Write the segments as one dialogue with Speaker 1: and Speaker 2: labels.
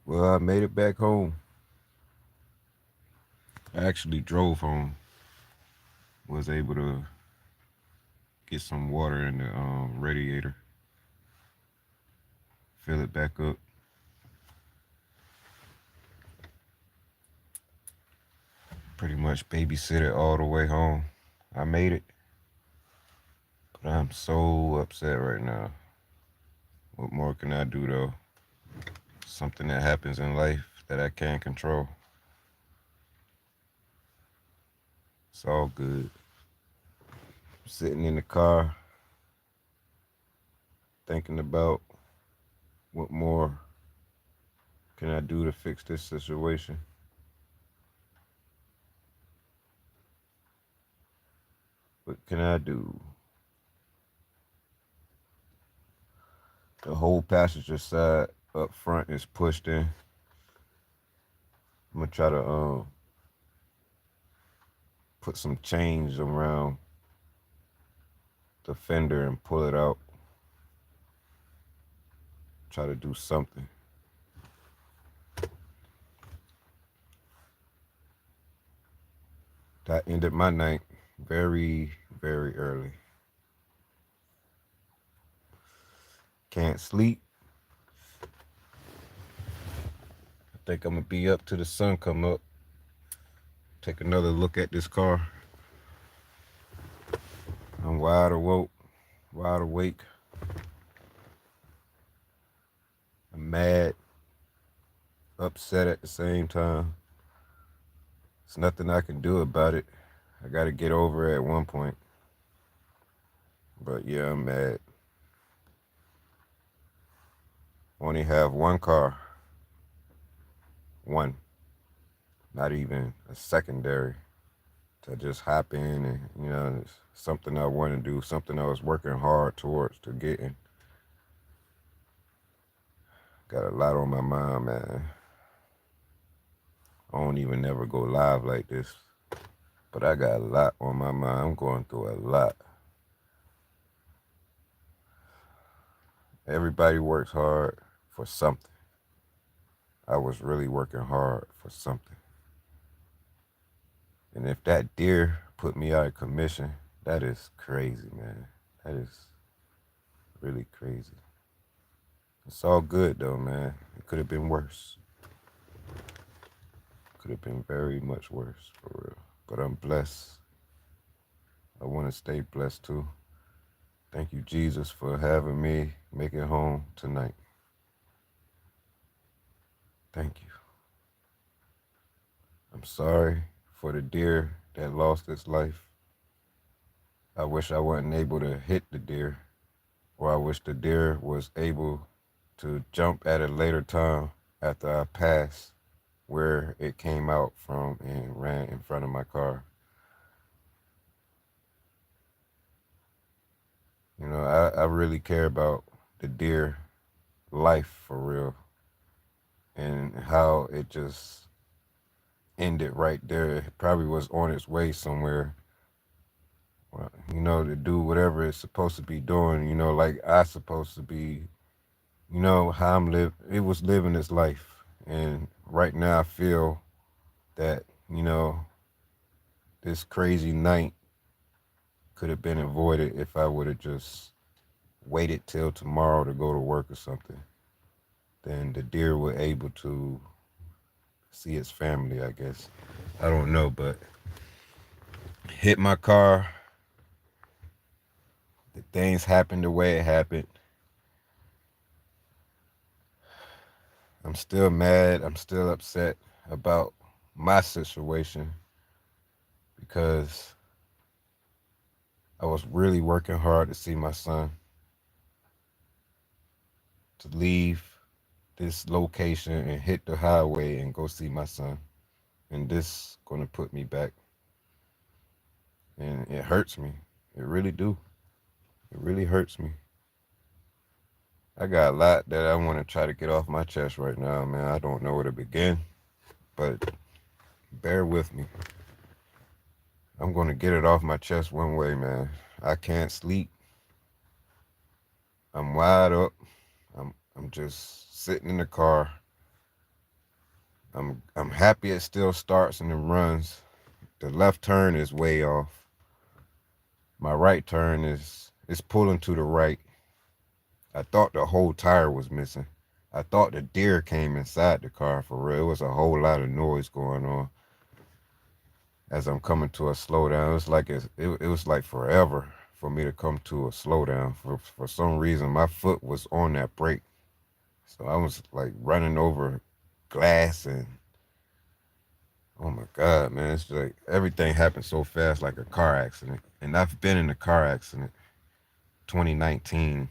Speaker 1: Well, I made it back home. I actually drove home. Was able to get some water in the radiator, fill it back up. Pretty much babysit it all the way home. I made it, but I'm so upset right now. What more can I do though? Something that happens in life that I can't control. It's all good. Sitting in the car, thinking about what more can I do to fix this situation. What can I do? The whole passenger side up front is pushed in. I'm gonna try to put some chains around the fender and pull it out. Try to do something. That ended my night very, very early. Can't sleep. I think I'm gonna be up till the sun come up. Take another look at this car. I'm wide awake. I'm mad, upset at the same time. There's nothing I can do about it. I gotta get over it at one point. But yeah, I'm mad. Only have one car. One. Not even a secondary to just hop in and, it's something I want to do, something I was working hard towards to getting. Got a lot on my mind, man. I don't even never go live like this, but I got a lot on my mind. I'm going through a lot. Everybody works hard for something. I was really working hard for something. And if that deer put me out of commission, that is crazy, man. That is really crazy. It's all good though, man. It could have been worse. Could have been very much worse, for real. But I'm blessed. I want to stay blessed too. Thank you, Jesus, for having me make it home tonight. Thank you. I'm sorry for the deer that lost its life. I wish I wasn't able to hit the deer, or I wish the deer was able to jump at a later time after I passed where it came out from and ran in front of my car. I really care about the deer life for real and how it just ended right there. It probably was on its way somewhere, well, to do whatever it's supposed to be doing, like I supposed to be, how it was living its life. And right now I feel that, this crazy night could have been avoided if I would have just waited till tomorrow to go to work or something. Then the deer were able to see its family, I guess. I don't know, but hit my car. The things happened the way it happened. I'm still mad. I'm still upset about my situation because I was really working hard to see my son, to leave this location and hit the highway and go see my son. And this gonna put me back. And it hurts me. It really do. It really hurts me. I got a lot that I want to try to get off my chest right now, man. I don't know where to begin, but bear with me. I'm going to get it off my chest one way, man. I can't sleep. I'm wide up. I'm just sitting in the car I'm happy it still starts and it runs. The left turn is way off. My right turn is pulling to the right. I thought the whole tire was missing. I thought the deer came inside the car for real. It was a whole lot of noise going on as I'm coming to a slowdown. It was like it was like forever for me to come to a slowdown. For some reason, my foot was on that brake, so I was like running over glass and oh my God, man, it's like everything happened so fast, like a car accident. And I've been in a car accident 2019,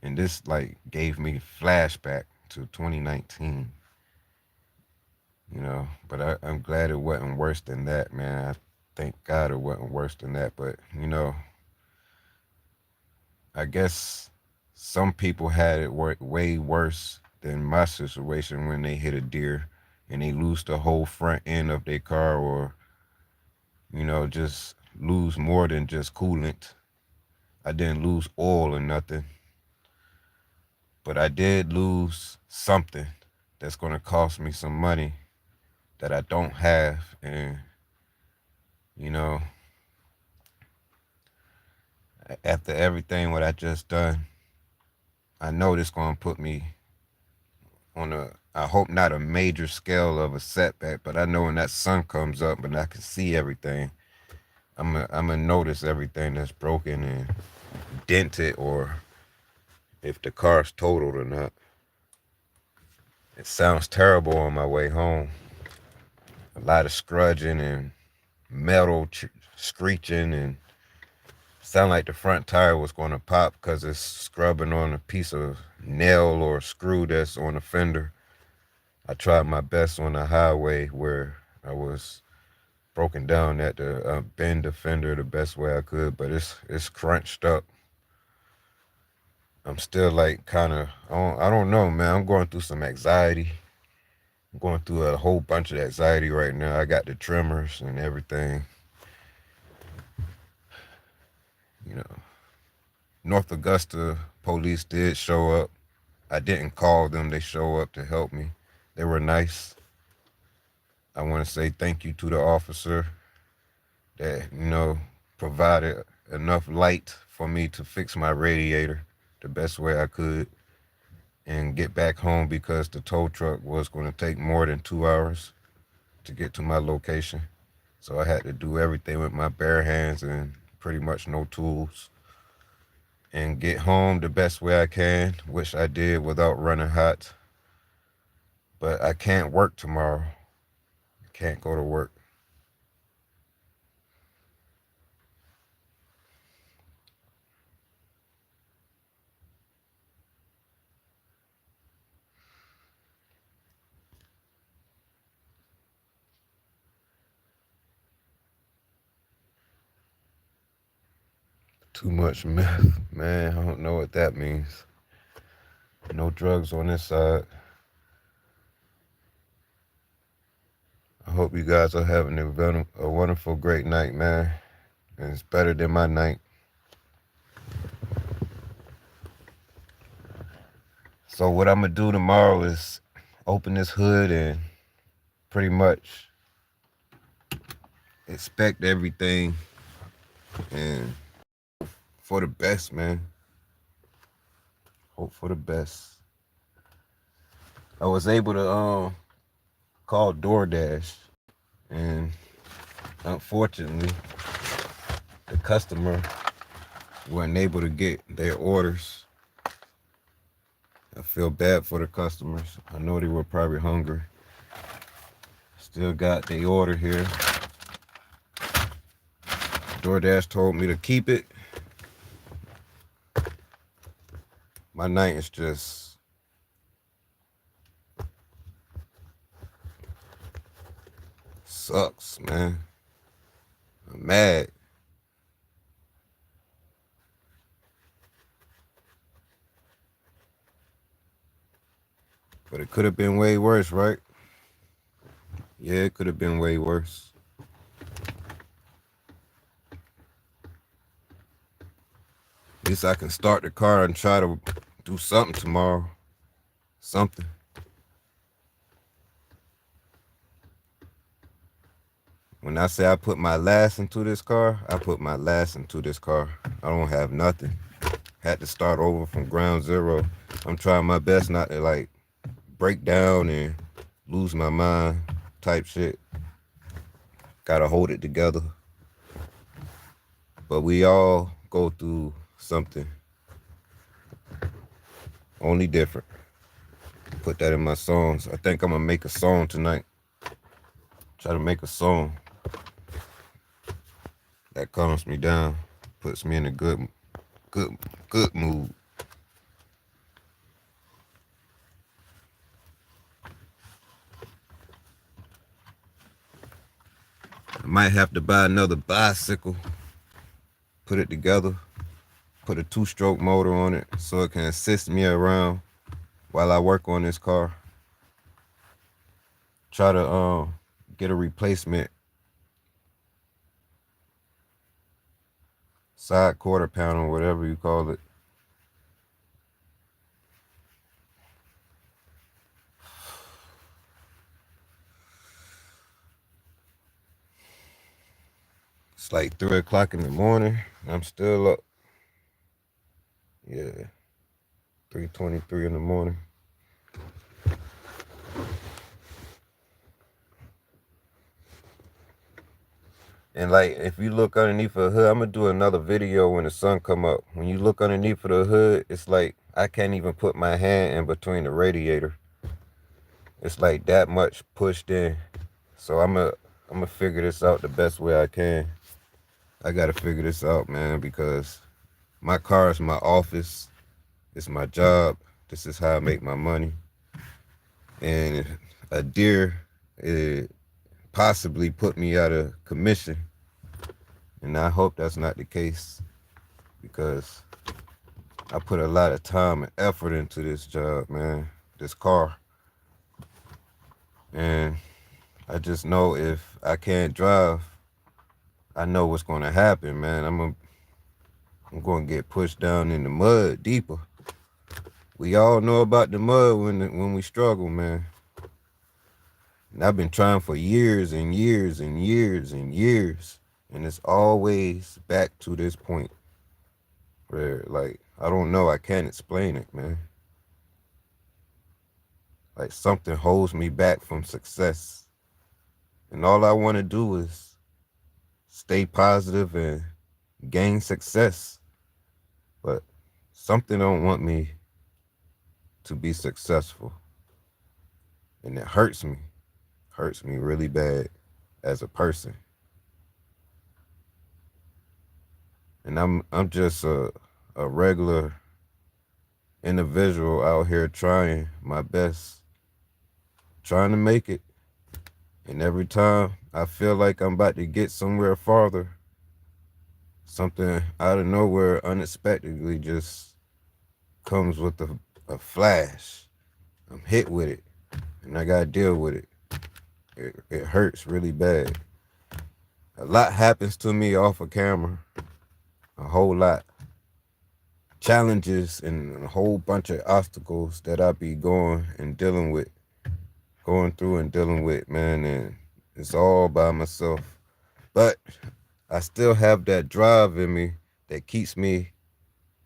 Speaker 1: and this like gave me flashback to 2019. But I'm glad it wasn't worse than that, man. I thank God it wasn't worse than that. But I guess some people had it way worse than my situation when they hit a deer and they lose the whole front end of their car, or just lose more than just coolant. I didn't lose oil or nothing, but I did lose something that's going to cost me some money that I don't have. And, you know, after everything what I just done, I know this going to put me on I hope not a major scale of a setback, but I know when that sun comes up and I can see everything, I'm gonna notice everything that's broken and dented, or if the car's totaled or not. It sounds terrible on my way home. A lot of scrudging and metal screeching, and sound like the front tire was going to pop because it's scrubbing on a piece of nail or screw that's on the fender. I tried my best on the highway where I was broken down at the bend the fender the best way I could, but it's crunched up. I'm still like kind of, I don't know, man. I'm going through some anxiety. I'm going through a whole bunch of anxiety right now. I got the tremors and everything. You know, North Augusta police did show up. I didn't call them. They show up to help me. They were nice. I want to say thank you to the officer that, provided enough light for me to fix my radiator the best way I could and get back home, because the tow truck was going to take more than 2 hours to get to my location. So I had to do everything with my bare hands and pretty much no tools and get home the best way I can, which I did without running hot. But I can't work tomorrow. I can't go to work. Too much meth, man. I don't know what that means. No drugs on this side. I hope you guys are having a wonderful, great night, man. And it's better than my night. So what I'm going to do tomorrow is open this hood and pretty much expect everything and for the best, man. Hope for the best. I was able to call DoorDash, and unfortunately the customer wasn't able to get their orders. I feel bad for the customers. I know they were probably hungry. Still got the order here. DoorDash told me to keep it. My night is just sucks, man. I'm mad. But it could have been way worse, right? Yeah, it could have been way worse. At least I can start the car and try to do something tomorrow. Something. When I say I put my last into this car, I put my last into this car. I don't have nothing. Had to start over from ground zero. I'm trying my best not to like break down and lose my mind type shit. Gotta hold it together. But we all go through something. Only different. Put that in my songs. I think I'm gonna make a song tonight. Try to make a song that calms me down, puts me in a good mood. I might have to buy another bicycle, put it together, put a 2-stroke motor on it so it can assist me around while I work on this car. Try to get a replacement side quarter panel, whatever you call it. It's like 3 o'clock in the morning. I'm still up. Yeah, 3:23 in the morning. And like, if you look underneath the hood, I'm gonna do another video when the sun come up. When you look underneath of the hood, it's like I can't even put my hand in between the radiator. It's like that much pushed in. So I'm gonna figure this out the best way I can. I gotta figure this out, man, because my car is my office. It's my job. This is how I make my money. And a deer, it possibly put me out of commission. And I hope that's not the case, because I put a lot of time and effort into this job, man, this car. And I just know if I can't drive, I know what's going to happen, man. I'm going to get pushed down in the mud deeper. We all know about the mud when we struggle, man. And I've been trying for years and years and years and years. And it's always back to this point where, like, I don't know. I can't explain it, man. Like, something holds me back from success. And all I want to do is stay positive and gain success. But something don't want me to be successful. And it hurts me really bad as a person. And I'm just a regular individual out here trying my best, trying to make it. And every time I feel like I'm about to get somewhere farther, something out of nowhere unexpectedly just comes with a flash. I'm hit with it, and I gotta deal with it. It hurts really bad. A lot happens to me off of camera, a whole lot. Challenges and a whole bunch of obstacles that I be going through and dealing with, man, and it's all by myself. But I still have that drive in me that keeps me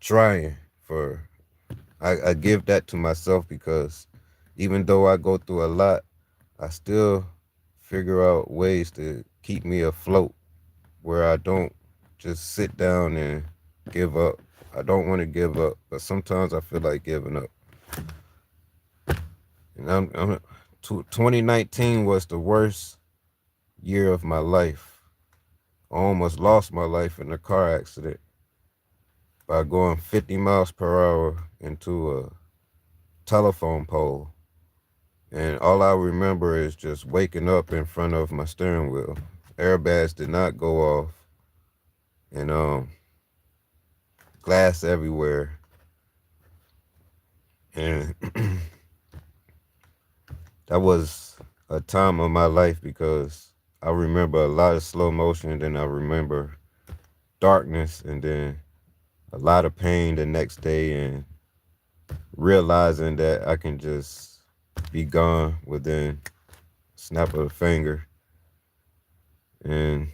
Speaker 1: trying for. I give that to myself, because even though I go through a lot, I still figure out ways to keep me afloat where I don't just sit down and give up. I don't want to give up, but sometimes I feel like giving up. And 2019 was the worst year of my life. I almost lost my life in a car accident by going 50 miles per hour into a telephone pole. And all I remember is just waking up in front of my steering wheel. Airbags did not go off. And glass everywhere. And that was a time of my life, because I remember a lot of slow motion, and then I remember darkness, and then a lot of pain the next day, and realizing that I can just be gone within a snap of a finger. and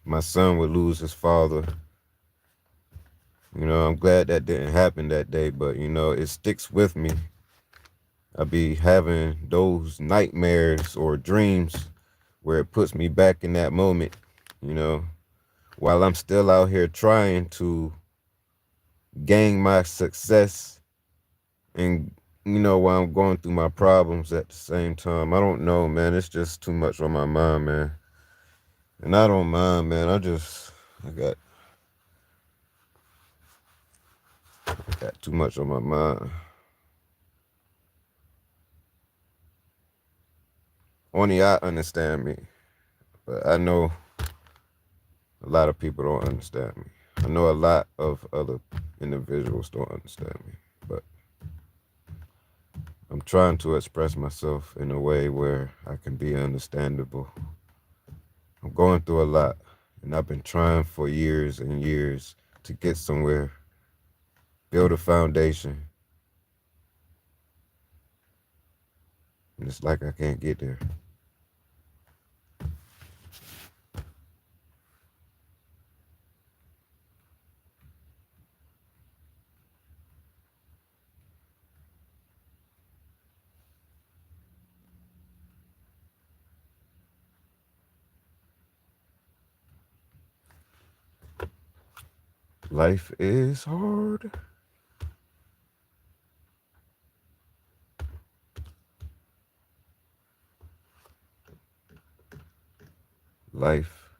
Speaker 1: my son would lose his father. I'm glad that didn't happen that day, but it sticks with me. I be having those nightmares or dreams where it puts me back in that moment, you know, while I'm still out here trying to gain my success and while I'm going through my problems at the same time. I don't know, man. It's just too much on my mind, man. And I don't mind, man. I got too much on my mind. Only I understand me, but I know a lot of people don't understand me. I know a lot of other individuals don't understand me, but I'm trying to express myself in a way where I can be understandable. I'm going through a lot, and I've been trying for years and years to get somewhere, build a foundation, and it's like I can't get there. Life is hard. Life,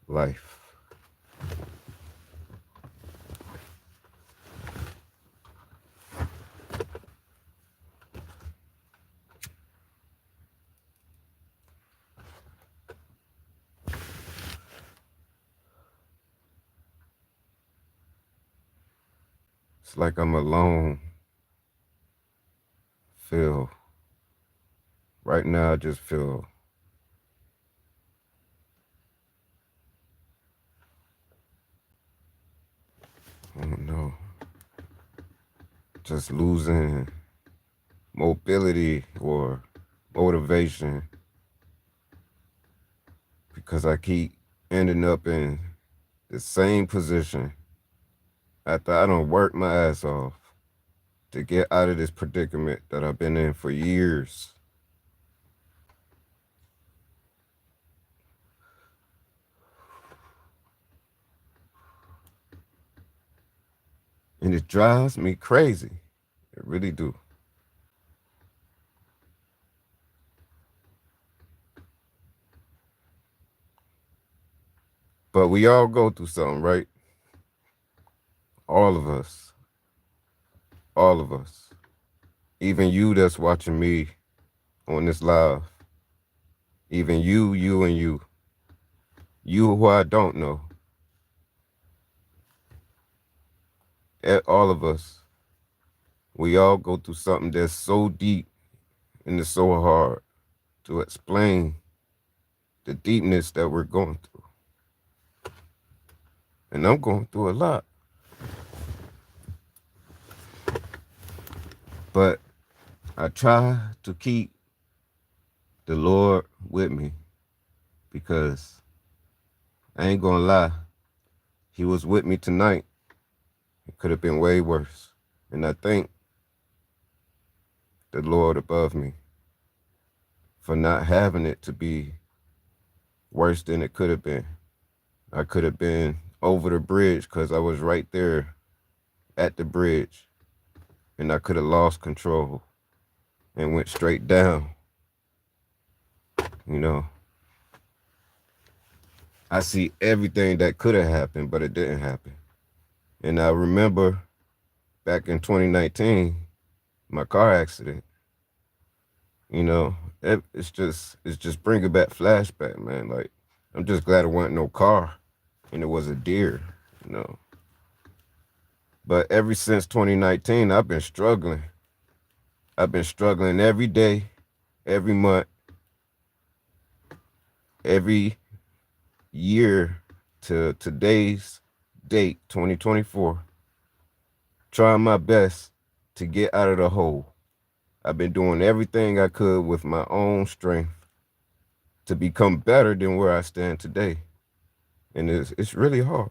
Speaker 1: life. It's like I'm alone. Feel right now. I just feel, I don't know, just losing mobility or motivation because I keep ending up in the same position after I don't work my ass off to get out of this predicament that I've been in for years. And it drives me crazy. It really do. But we all go through something, right? All of us. All of us. Even you that's watching me on this live. Even you, and you. You who I don't know. All of us. We all go through something that's so deep and it's so hard to explain the deepness that we're going through. And I'm going through a lot. But I try to keep the Lord with me because I ain't gonna lie, He was with me tonight. It could have been way worse. And I thank the Lord above me for not having it to be worse than it could have been. I could have been over the bridge because I was right there at the bridge, and I could have lost control and went straight down. You know, I see everything that could have happened, but it didn't happen. And I remember back in 2019, my car accident. It's just bringing back flashback, man. Like, I'm just glad it wasn't no car and it was a deer, you know. But ever since 2019, I've been struggling. I've been struggling every day, every month, every year to today's date, 2024, trying my best to get out of the hole. I've been doing everything I could with my own strength, to become better than where I stand today. And it's really hard.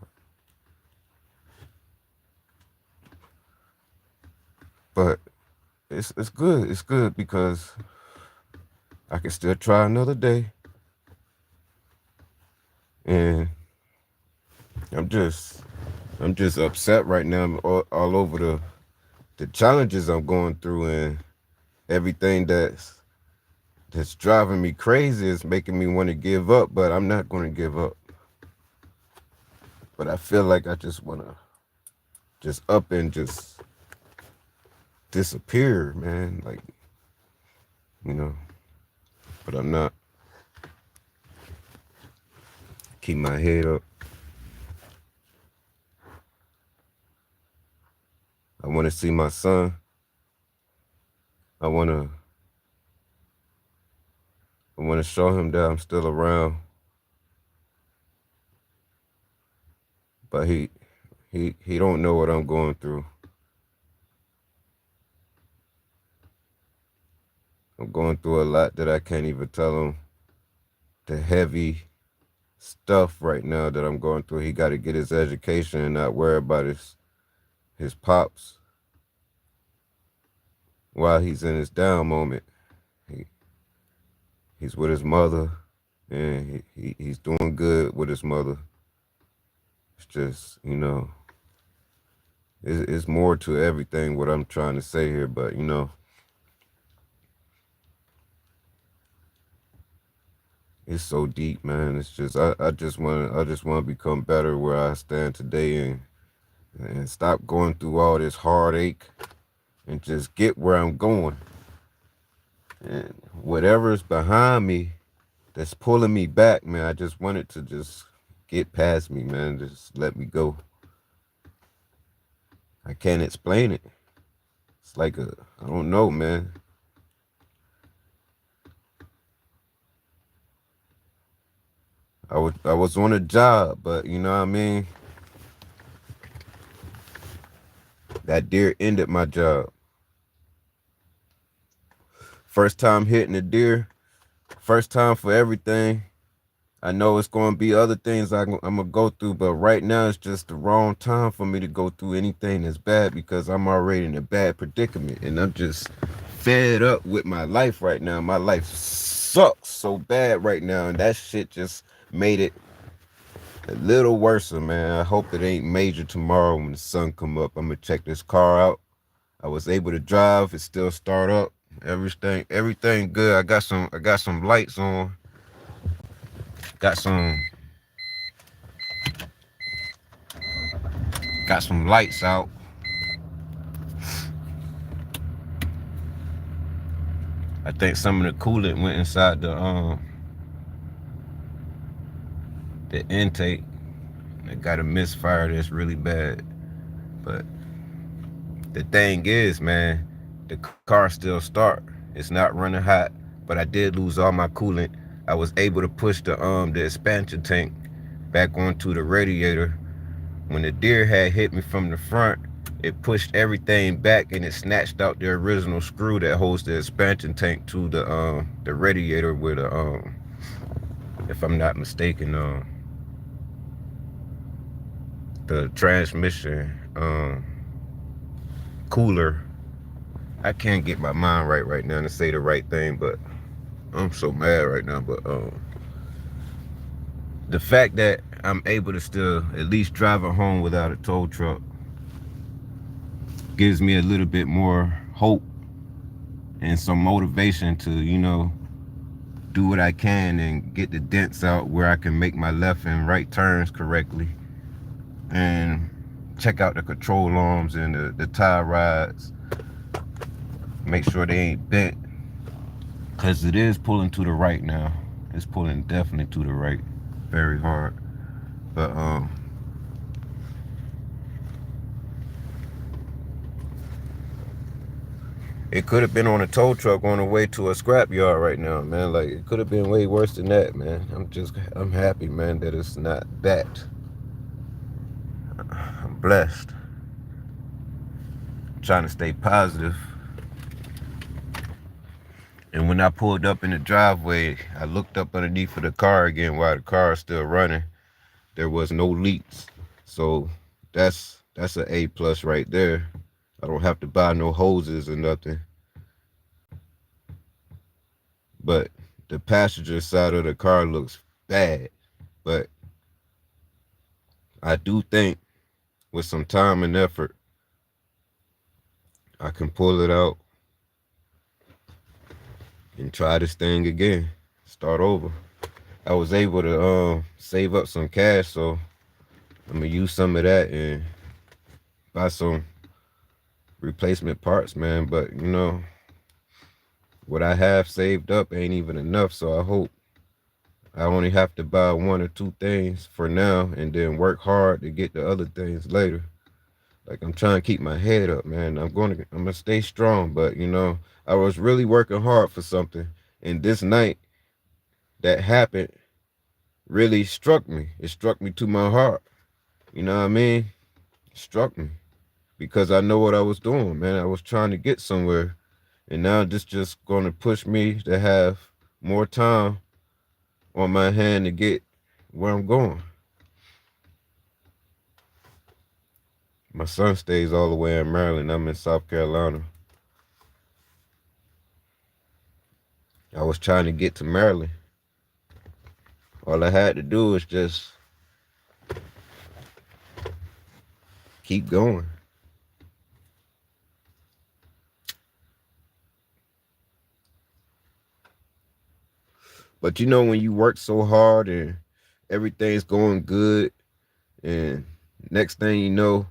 Speaker 1: But it's good. It's good because I can still try another day. And I'm just I'm just upset right now. I'm all over the challenges I'm going through, and everything that's driving me crazy is making me want to give up, but I'm not going to give up. But I feel like I just want to just up and just disappear, man. Like, you know, but I'm not. Keep my head up. I want to see my son. I want to show him that I'm still around. But he don't know what I'm going through. I'm going through a lot that I can't even tell him. The heavy stuff right now that I'm going through. He got to get his education and not worry about his pops while he's in his down moment. He's with his mother, and he's doing good with his mother. It's just, it's more to everything what I'm trying to say here, but it's so deep, man. It's just I just want to become better where I stand today, and stop going through all this heartache and just get where I'm going. And whatever's behind me that's pulling me back, man, I just want it to just get past me, man. Just let me go. I can't explain it. It's like I don't know, man. I was on a job, but you know what I mean? That deer ended my job. First time hitting a deer, first time for everything. I know it's going to be other things I'm going to go through, but right now it's just the wrong time for me to go through anything that's bad because I'm already in a bad predicament, and I'm just fed up with my life right now. My life sucks so bad right now, and that shit just made it a little worse, man. I hope it ain't major tomorrow when the sun come up. I'm going to check this car out. I was able to drive. It still start up. Everything good. I got some lights on. Got some lights out. I think some of the coolant went inside the intake. I got a misfire that's really bad. But the thing is, man, the car still start. It's not running hot, but I did lose all my coolant. I was able to push the expansion tank back onto the radiator. When the deer had hit me from the front, it pushed everything back and it snatched out the original screw that holds the expansion tank to the radiator with if I'm not mistaken, the transmission cooler. I can't get my mind right now to say the right thing, but I'm so mad right now. But the fact that I'm able to still at least drive it home without a tow truck gives me a little bit more hope and some motivation to, do what I can and get the dents out where I can make my left and right turns correctly, and check out the control arms and the tie rods, make sure they ain't bent, because it is pulling to the right now. It's pulling definitely to the right, very hard. But it could have been on a tow truck on the way to a scrap yard right now, man. Like, it could have been way worse than that, man. I'm happy, man, that it's not that. I'm blessed. I'm trying to stay positive And when I pulled up in the driveway, I looked up underneath of the car again while the car is still running. There was no leaks. So that's an A plus right there. I don't have to buy no hoses or nothing. But the passenger side of the car looks bad. But I do think with some time and effort, I can pull it out and try this thing again. Start over. I was able to save up some cash, so I'm gonna use some of that and buy some replacement parts, man. But you know, what I have saved up ain't even enough, so I hope I only have to buy 1 or 2 things for now and then work hard to get the other things later. Like, I'm trying to keep my head up, man. I'm gonna stay strong, but you know, I was really working hard for something, and this night that happened really struck me. It struck me to my heart. You know what I mean? It struck me because I know what I was doing, man. I was trying to get somewhere, and now this just gonna push me to have more time on my hand to get where I'm going. My son stays all the way in Maryland. I'm in South Carolina. I was trying to get to Maryland. All I had to do was just keep going. But you know, when you work so hard and everything's going good, and next thing you know,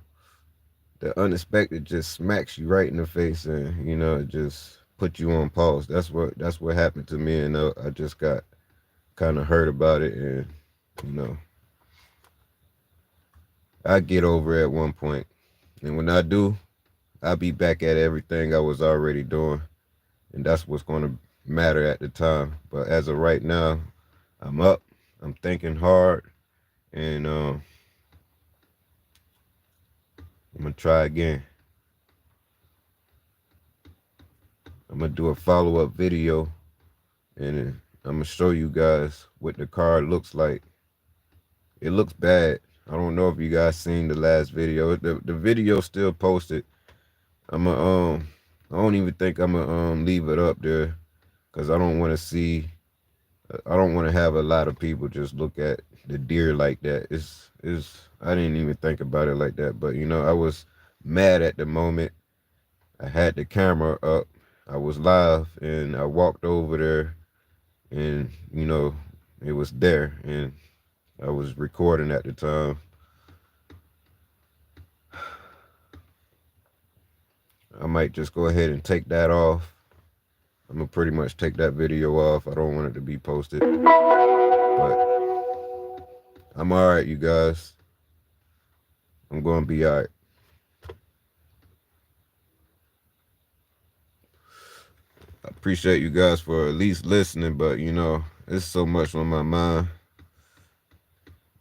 Speaker 1: the unexpected just smacks you right in the face, and you know, it just put you on pause. That's what happened to me, and I just got kind of hurt about it, and you know, I get over it at one point, and when I do, I'll be back at everything I was already doing, and that's what's going to matter at the time. But as of right now, I'm up, I'm thinking hard, and I'm gonna try again. I'm gonna do a follow-up video, and I'm gonna show you guys what the car looks like. It looks bad. I don't know if you guys seen the last video. The video still posted. I don't even think I'm gonna leave it up there because I don't want to see. I don't want to have a lot of people just look at the deer like that. I didn't even think about it like that. But you know, I was mad at the moment. I had the camera up. I was live, and I walked over there, and you know, it was there, and I was recording at the time. I might just go ahead and take that off. I'm gonna pretty much take that video off. I don't want it to be posted, but I'm all right, you guys. I'm gonna be all right. I appreciate you guys for at least listening, but you know, there's so much on my mind.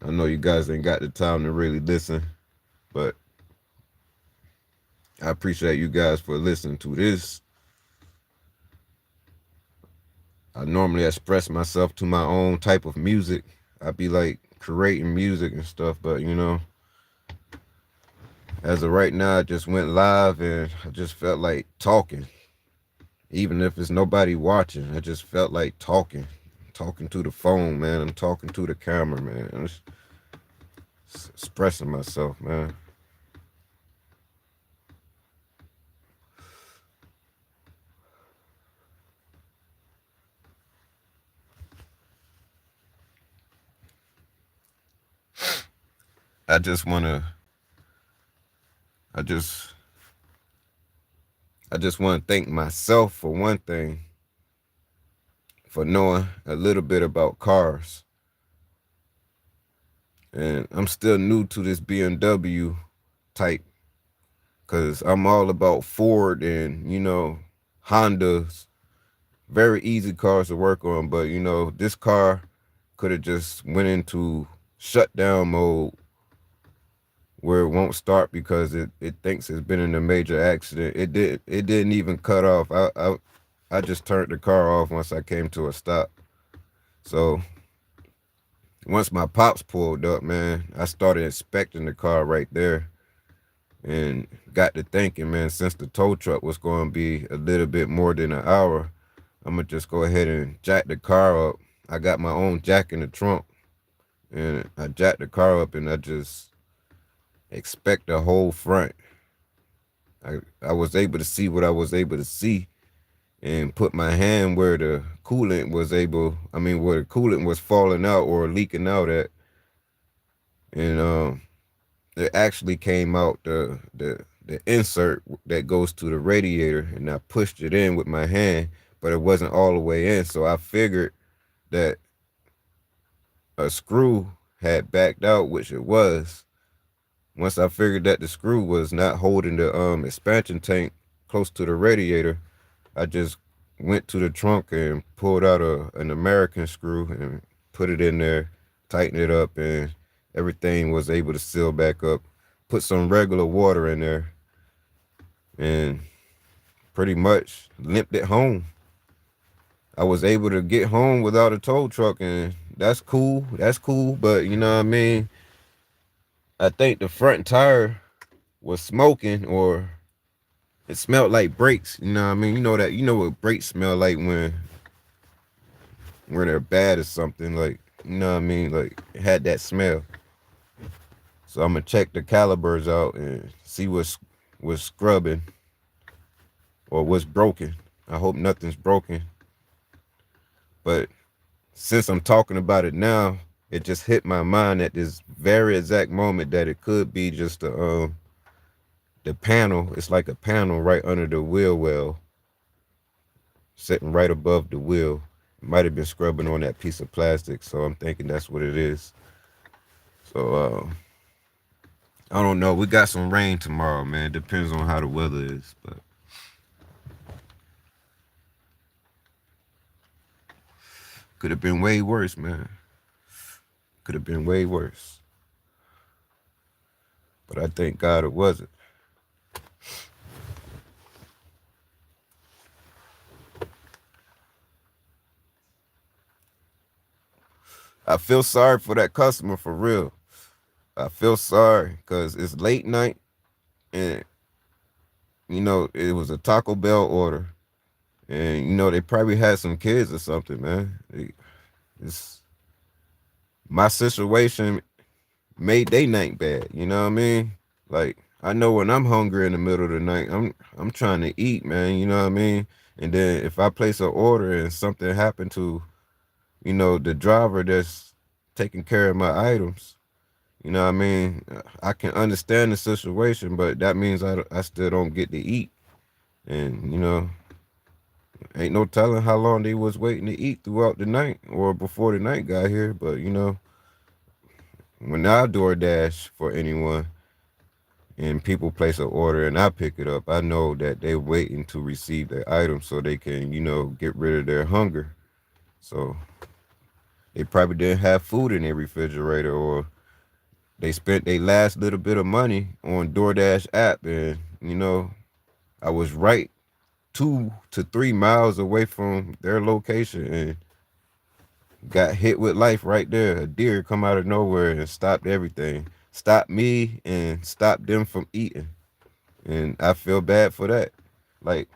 Speaker 1: I know you guys ain't got the time to really listen, but I appreciate you guys for listening to this. I normally express myself to my own type of music. I be like creating music and stuff, but you know, as of right now, I just went live and I just felt like talking. Even if it's nobody watching, I just felt like talking to the phone, man. I'm talking to the camera, man. I'm just expressing myself, man. I just want to I just want to thank myself for one thing, for knowing a little bit about cars. And I'm still new to this BMW type because I'm all about Ford and, you know, Hondas. Very easy cars to work on, but, you know, this car could have just went into shutdown mode where it won't start because it thinks it's been in a major accident. It didn't even cut off. I just turned the car off once I came to a stop. So once my pops pulled up, man, I started inspecting the car right there and got to thinking, man, since the tow truck was going to be a little bit more than an hour, I'm going to just go ahead and jack the car up. I got my own jack in the trunk, and I jacked the car up and I just expect the whole front. I was able to see what I was able to see and put my hand where the coolant was where the coolant was falling out or leaking out at. And it actually came out the insert that goes to the radiator, and I pushed it in with my hand, but it wasn't all the way in. So I figured that a screw had backed out, which it was. Once I figured that the screw was not holding the expansion tank close to the radiator, I just went to the trunk and pulled out an American screw and put it in there, tightened it up, and everything was able to seal back up. Put some regular water in there and pretty much limped it home. I was able to get home without a tow truck, and that's cool. That's cool, but you know what I mean? I think the front tire was smoking, or it smelled like brakes. You know what I mean? You know what brakes smell like when they're bad or something, like, you know what I mean? Like, it had that smell. So I'm gonna check the calipers out and see what's scrubbing or what's broken. I hope nothing's broken. But since I'm talking about it now, it just hit my mind at this very exact moment that it could be just the panel. It's like a panel right under the wheel well, sitting right above the wheel. It might have been scrubbing on that piece of plastic, so I'm thinking that's what it is. So I don't know. We got some rain tomorrow, man. Depends on how the weather is, but could have been way worse, man. Could have been way worse. But I thank God it wasn't. I feel sorry for that customer, for real. I feel sorry because it's late night and, it was a Taco Bell order. And, they probably had some kids or something, man. It's my situation made they night bad. You know what I mean? Like, I know when I'm hungry in the middle of the night, I'm trying to eat, man. You know what I mean? And then if I place an order and something happened to, the driver that's taking care of my items, you know what I mean? I can understand the situation, but that means I still don't get to eat. And, ain't no telling how long they was waiting to eat throughout the night or before the night got here. But, when I DoorDash for anyone and people place an order and I pick it up, I know that they're waiting to receive their item so they can, get rid of their hunger. So they probably didn't have food in their refrigerator, or they spent their last little bit of money on DoorDash app, and, I was right 2 to 3 miles away from their location and got hit with life right there. A deer come out of nowhere and stopped everything. Stopped me and stopped them from eating. And I feel bad for that. Like,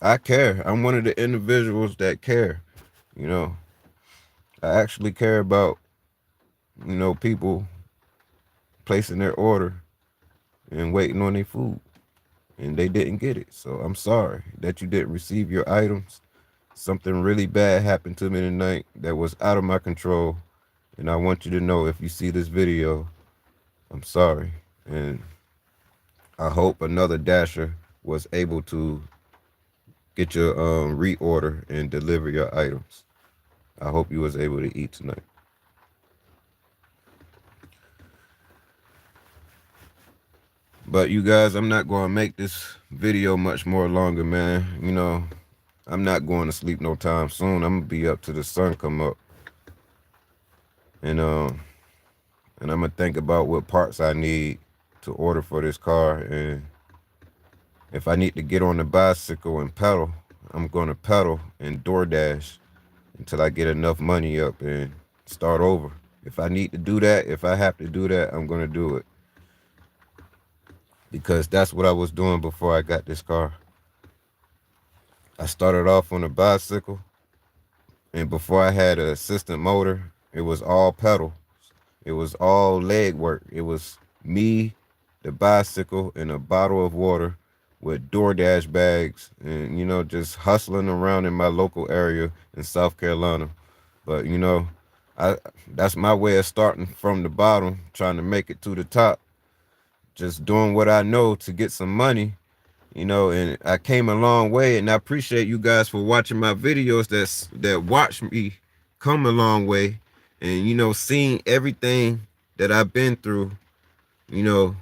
Speaker 1: I care. I'm one of the individuals that care. You know, I actually care about, people placing their order and waiting on their food. And they didn't get it. So I'm sorry that you didn't receive your items. Something really bad happened to me tonight that was out of my control. And I want you to know, if you see this video, I'm sorry. And I hope another Dasher was able to get your reorder and deliver your items. I hope you was able to eat tonight. But you guys, I'm not going to make this video much more longer, man. I'm not going to sleep no time soon. I'm going to be up till the sun come up. And I'm going to think about what parts I need to order for this car. And if I need to get on the bicycle and pedal, I'm gonna pedal and DoorDash until I get enough money up and start over. If I need to do that, if I have to do that, I'm gonna do it. Because that's what I was doing before I got this car. I started off on a bicycle, and before I had an assistant motor, it was all pedal. It was all leg work. It was me, the bicycle, and a bottle of water with DoorDash bags and, just hustling around in my local area in South Carolina. But, I that's my way of starting from the bottom, trying to make it to the top, just doing what I know to get some money, and I came a long way, and I appreciate you guys for watching my videos that watch me come a long way, and seeing everything that I've been through, you know,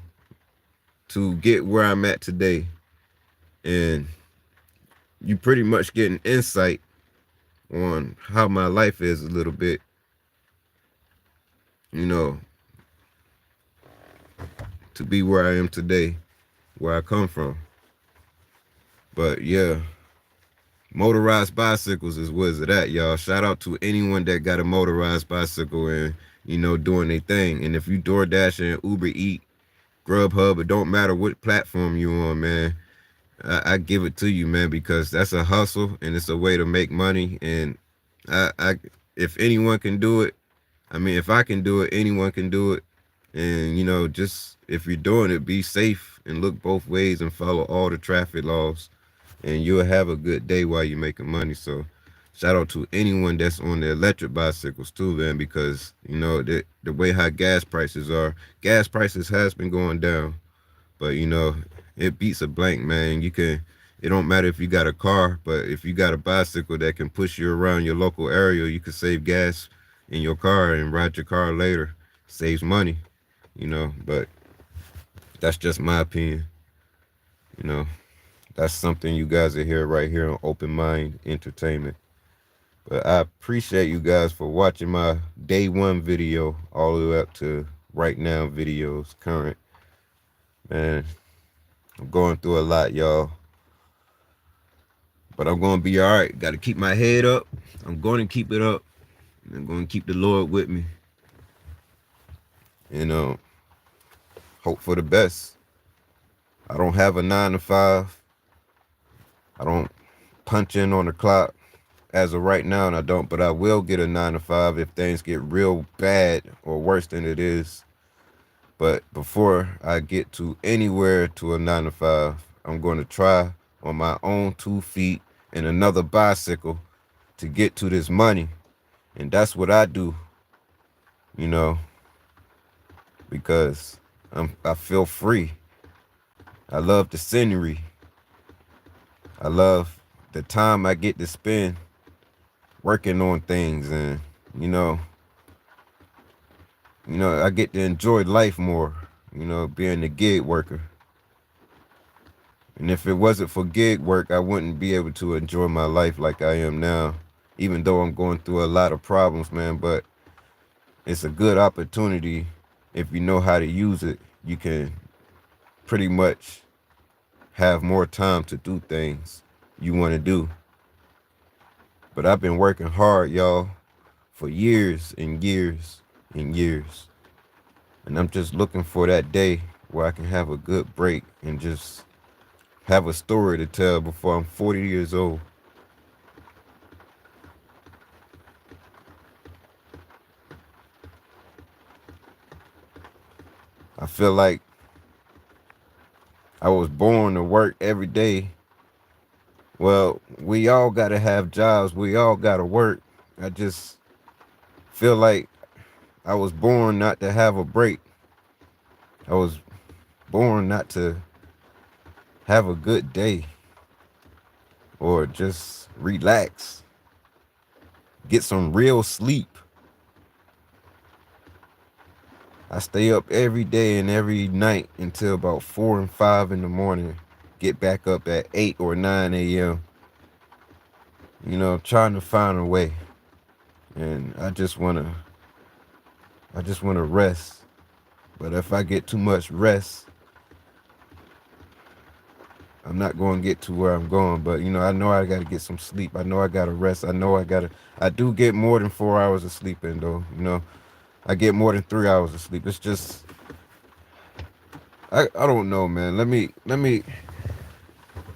Speaker 1: to get where I'm at today. And you pretty much get an insight on how my life is a little bit, you know, to be where I am today, where I come from. But yeah, motorized bicycles is where's it at, y'all. Shout out to anyone that got a motorized bicycle and, doing their thing. And if you DoorDash and Uber Eat, Grubhub, it don't matter what platform you on, man. I give it to you, man, because that's a hustle and it's a way to make money. And I if anyone can do it, I mean, if I can do it, anyone can do it. And, just if you're doing it, be safe and look both ways and follow all the traffic laws. And you'll have a good day while you're making money. So shout out to anyone that's on the electric bicycles too, man, because, the way how gas prices has been going down. But, it beats a blank, man. It don't matter if you got a car, but if you got a bicycle that can push you around your local area, you can save gas in your car and ride your car later. Saves money, but that's just my opinion. That's something you guys are here right here on Open Mind Entertainment. But I appreciate you guys for watching my day one video all the way up to right now videos current. Man, I'm going through a lot, y'all. But I'm going to be all right. Got to keep my head up. I'm going to keep it up. I'm going to keep the Lord with me. And hope for the best. I don't have a 9 to 5. I don't punch in on the clock as of right now, and I don't. But I will get a 9 to 5 if things get real bad or worse than it is. But before I get to anywhere to a 9 to 5, I'm going to try on my own 2 feet and another bicycle to get to this money. And that's what I do, because I feel free. I love the scenery. I love the time I get to spend working on things, and I get to enjoy life more, being a gig worker. And if it wasn't for gig work, I wouldn't be able to enjoy my life like I am now, even though I'm going through a lot of problems, man. But it's a good opportunity. If you know how to use it, you can pretty much have more time to do things you want to do. But I've been working hard, y'all, for years and years and years. And I'm just looking for that day where I can have a good break and just have a story to tell before I'm 40 years old. I feel like I was born to work every day. Well, we all got to have jobs. We all got to work. I just feel like I was born not to have a break. I was born not to have a good day or just relax, get some real sleep. I stay up every day and every night until about 4 and 5 in the morning, get back up at 8 or 9 a.m., trying to find a way. And I just want to rest. But if I get too much rest, I'm not going to get to where I'm going, but I know I got to get some sleep. I know I got to rest. I know I got to. I do get more than 4 hours of sleep in though. I get more than 3 hours of sleep. It's just I don't know, man. Let me. I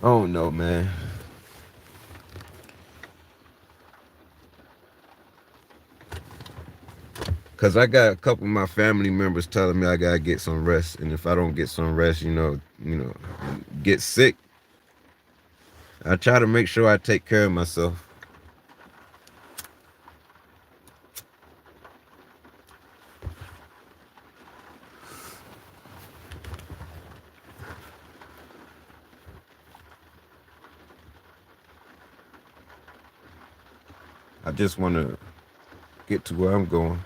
Speaker 1: don't know, man. Cause I got a couple of my family members telling me I gotta get some rest, and if I don't get some rest, get sick. I try to make sure I take care of myself. I just want to get to where I'm going.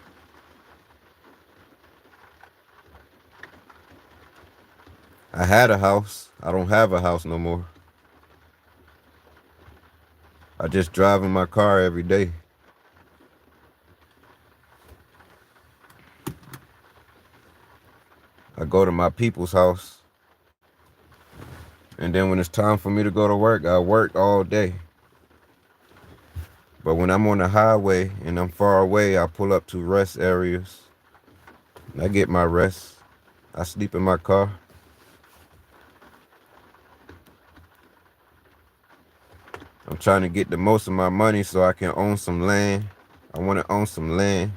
Speaker 1: I had a house. I don't have a house no more. I just drive in my car every day. I go to my people's house. And then when it's time for me to go to work, I work all day. But when I'm on the highway and I'm far away, I pull up to rest areas. And I get my rest. I sleep in my car. I'm trying to get the most of my money so I can own some land. I want to own some land.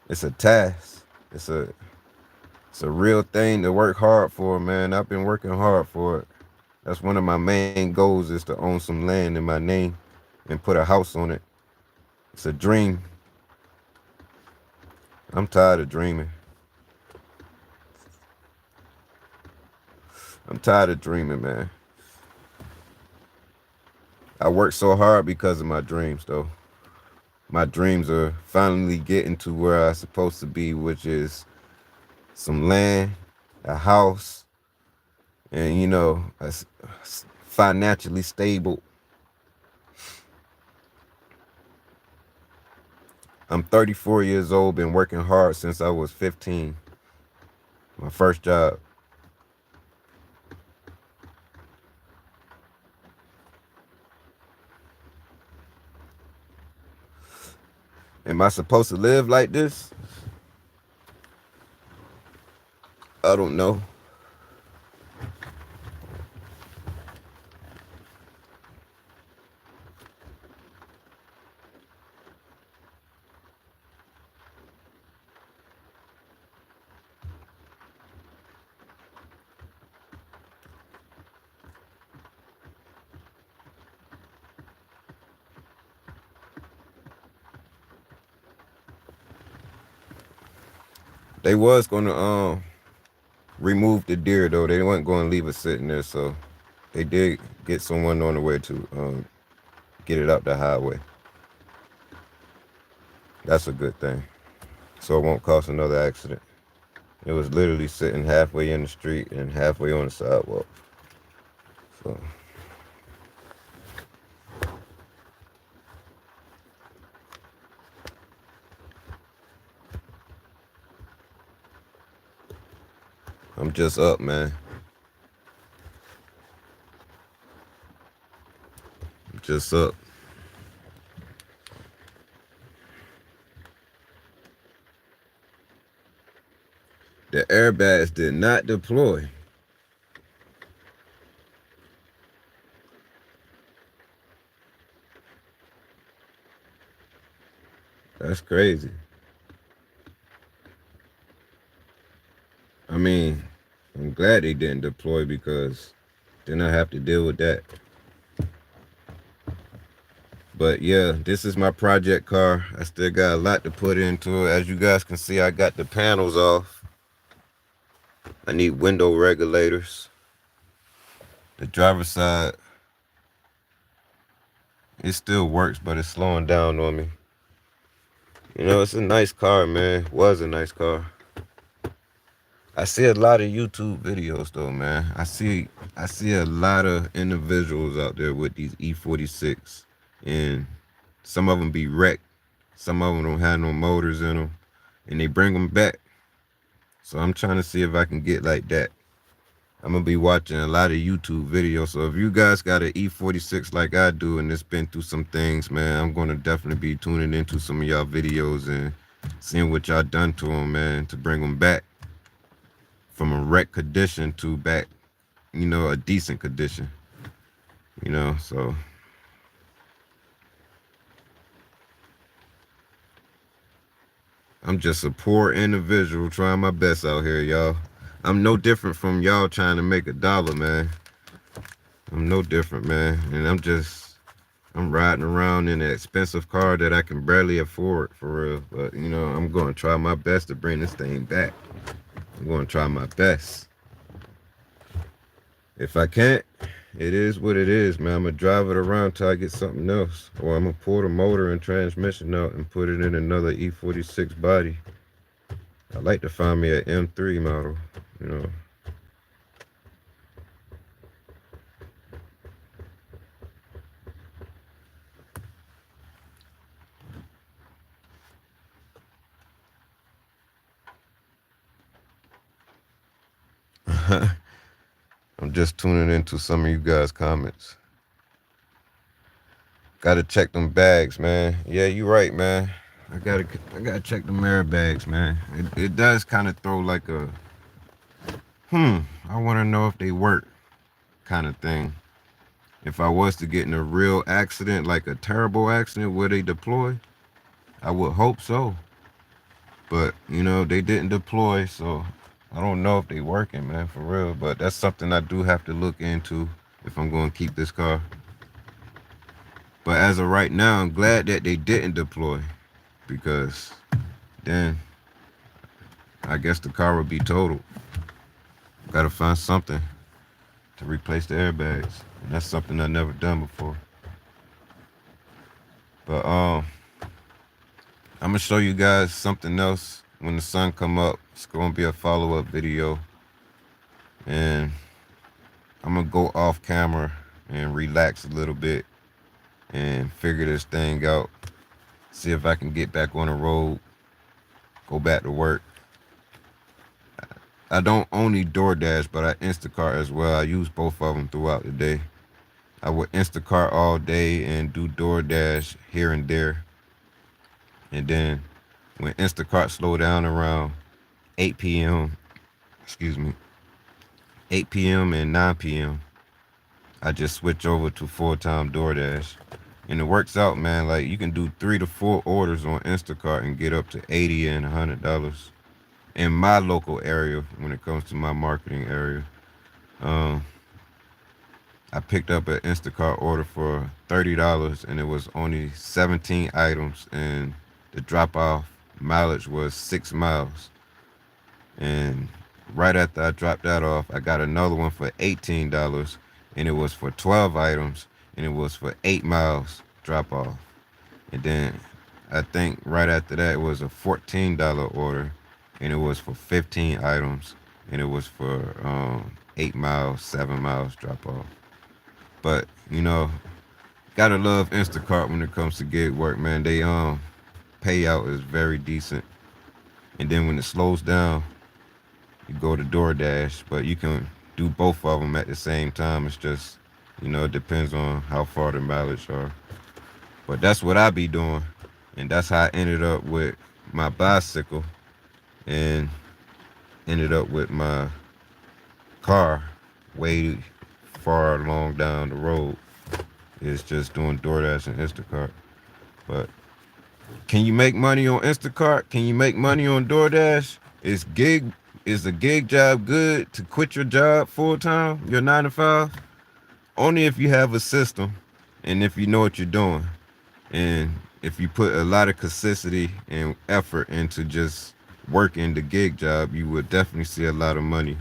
Speaker 1: It's a task. It's a real thing to work hard for, man. I've been working hard for it. That's one of my main goals is to own some land in my name and put a house on it. It's a dream. I'm tired of dreaming. I'm tired of dreaming, man. I work so hard because of my dreams, though. My dreams are finally getting to where I'm supposed to be, which is some land, a house, and financially stable. I'm 34 years old, been working hard since I was 15. My first job. Am I supposed to live like this? I don't know. They was gonna remove the deer though. They weren't gonna leave it sitting there, so they did get someone on the way to get it up the highway. That's a good thing. So it won't cause another accident. It was literally sitting halfway in the street and halfway on the sidewalk. So I'm just up, man. I'm just up. The airbags did not deploy. That's crazy. I mean, I'm glad they didn't deploy because then I have to deal with that. But yeah, this is my project car. I still got a lot to put into it. As you guys can see, I got the panels off. I need window regulators. The driver's side, it still works, but it's slowing down on me. It's a nice car, man. It was a nice car. I see a lot of YouTube videos though, man. I see a lot of individuals out there with these E46, and some of them be wrecked. Some of them don't have no motors in them, and they bring them back. So I'm trying to see if I can get like that. I'm gonna be watching a lot of YouTube videos. So if you guys got an E46 like I do and it's been through some things, man, I'm gonna definitely be tuning into some of y'all videos and seeing what y'all done to them, man, to bring them back from a wreck condition to back, a decent condition. So I'm just a poor individual trying my best out here, y'all. I'm no different from y'all trying to make a dollar, man. I'm no different, man. And I'm riding around in an expensive car that I can barely afford, for real. But, I'm going to try my best to bring this thing back. I'm going to try my best. If I can't, it is what it is, man. I'm going to drive it around till I get something else. Or I'm going to pull the motor and transmission out and put it in another E46 body. I'd like to find me an M3 model, you know. I'm just tuning into some of you guys' comments. Gotta check them bags, man. Yeah, you right, man. I gotta check them airbags, man. It does kind of throw like a I want to know if they work kind of thing. If I was to get in a real accident, like a terrible accident, where they deploy, I would hope so. But they didn't deploy, so I don't know if they working, man, for real. But that's something I do have to look into if I'm going to keep this car. But as of right now, I'm glad that they didn't deploy, because then I guess the car would be totaled. Got to find something to replace the airbags, and that's something I've never done before. But I'm gonna show you guys something else when the sun come up. It's gonna be a follow-up video, and I'm gonna go off camera and relax a little bit and figure this thing out. See if I can get back on the road, go back to work. I don't only DoorDash, but I Instacart as well. I use both of them throughout the day. I would Instacart all day and do DoorDash here and there. And then when Instacart slow down around 8 p.m., 8 p.m. and 9 p.m., I just switch over to full-time DoorDash. And it works out, man. Like, you can do 3 to 4 orders on Instacart and get up to $80 and $100 in my local area when it comes to my marketing area. I picked up an Instacart order for $30, and it was only 17 items, and the drop-off mileage was 6 miles. And right after I dropped that off, I got another one for $18, and it was for 12 items, and it was for 8 miles drop-off. And then I think right after that, it was a $14 order, and it was for 15 items, and it was for 8 miles, 7 miles drop-off. But, gotta love Instacart when it comes to gig work, man. They payout is very decent. And then when it slows down, you go to DoorDash, but you can do both of them at the same time. It's just, it depends on how far the mileage are. But that's what I be doing. And that's how I ended up with my bicycle and ended up with my car way far along down the road. It's just doing DoorDash and Instacart. But can you make money on Instacart? Can you make money on DoorDash? Is a gig job good to quit your job full time, your 9 to 5? Only if you have a system and if you know what you're doing. And if you put a lot of consistency and effort into just working the gig job, you would definitely see a lot of money.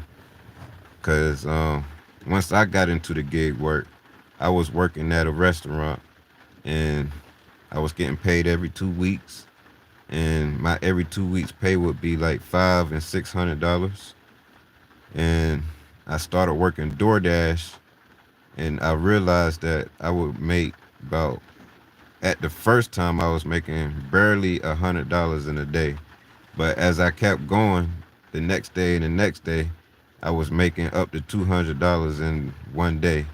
Speaker 1: Because once I got into the gig work, I was working at a restaurant, and I was getting paid every 2 weeks. And my every 2 weeks pay would be like $500 and $600. And I started working DoorDash, and I realized that I would make about, at the first time I was making barely $100 in a day. But as I kept going, the next day and the next day, I was making up to $200 in one day.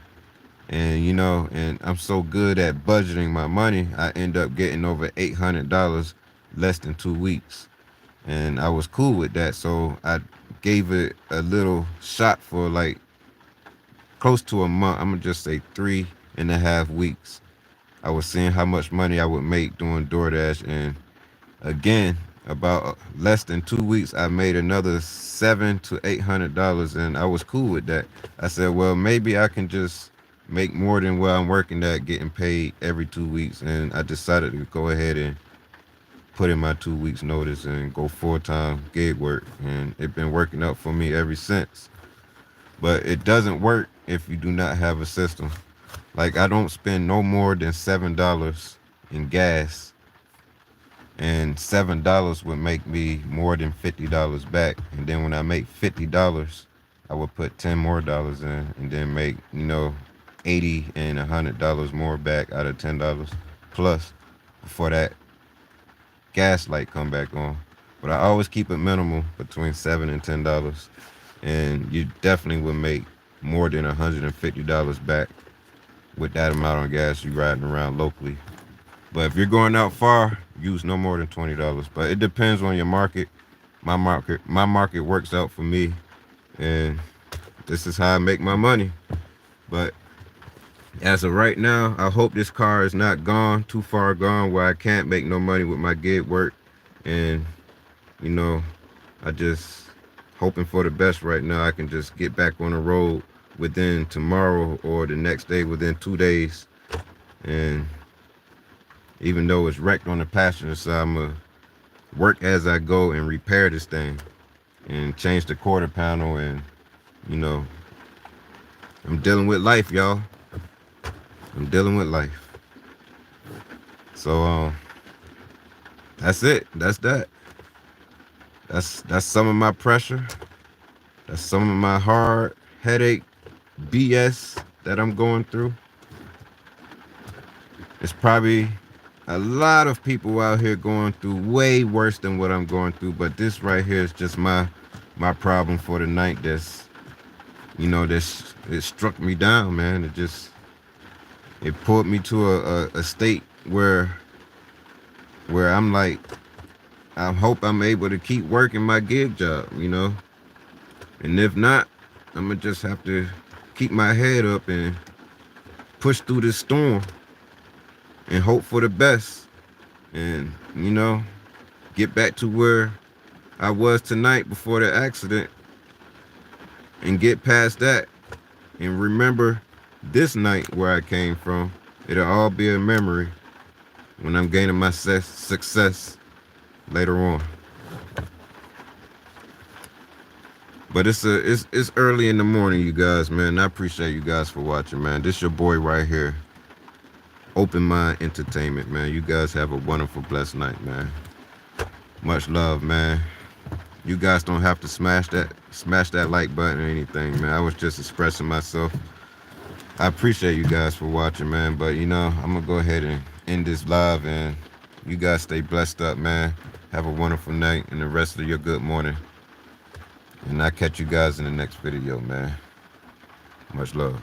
Speaker 1: And and I'm so good at budgeting my money, I end up getting over $800 less than 2 weeks. And I was cool with that. So I gave it a little shot for like close to a month. I'm gonna just say 3.5 weeks. I was seeing how much money I would make doing DoorDash, and again, about less than 2 weeks, I made another $700 to $800, and I was cool with that. I said, well, maybe I can just make more than what I'm working at, getting paid every 2 weeks, and I decided to go ahead and put in my 2 weeks notice and go full-time gig work, and it's been working out for me ever since. But it doesn't work if you do not have a system. Like, I don't spend no more than $7 in gas, and $7 would make me more than $50 back. And then when I make $50, I would put 10 more dollars in, and then make 80 and $100 more back out of $10 plus before that gas light come back on. But I always keep it minimal between $7 and $10, and you definitely would make more than $150 back with that amount of gas you riding around locally. But if you're going out far, use no more than $20. But it depends on your market. My market works out for me, and this is how I make my money. But as of right now, I hope this car is not gone, too far gone, where I can't make no money with my gig work. And you know, I just hoping for the best right now. I can just get back on the road within tomorrow or the next day, within 2 days. And even though it's wrecked on the passenger side, I'm gonna work as I go and repair this thing and change the quarter panel. And you know, I'm dealing with life, y'all. I'm dealing with life. So that's it. That's that. That's some of my pressure. That's some of my hard headache BS that I'm going through. It's probably a lot of people out here going through way worse than what I'm going through, but this right here is just my problem for the night. This it struck me down, man. It pulled me to a state where I'm like, I hope I'm able to keep working my gig job, and if not, I'm gonna just have to keep my head up and push through this storm and hope for the best, and get back to where I was tonight before the accident, and get past that and remember this night where I came from. It'll all be a memory when I'm gaining my success later on. But it's early in the morning, you guys, man. I appreciate you guys for watching, man. This your boy right here, Open Mind Entertainment, man. You guys have a wonderful, blessed night, man. Much love, man. You guys don't have to smash that like button or anything, man. I was just expressing myself. I appreciate you guys for watching, man. But I'm gonna go ahead and end this live, and you guys stay blessed up, man. Have a wonderful night and the rest of your good morning. And I'll catch you guys in the next video, man. Much love.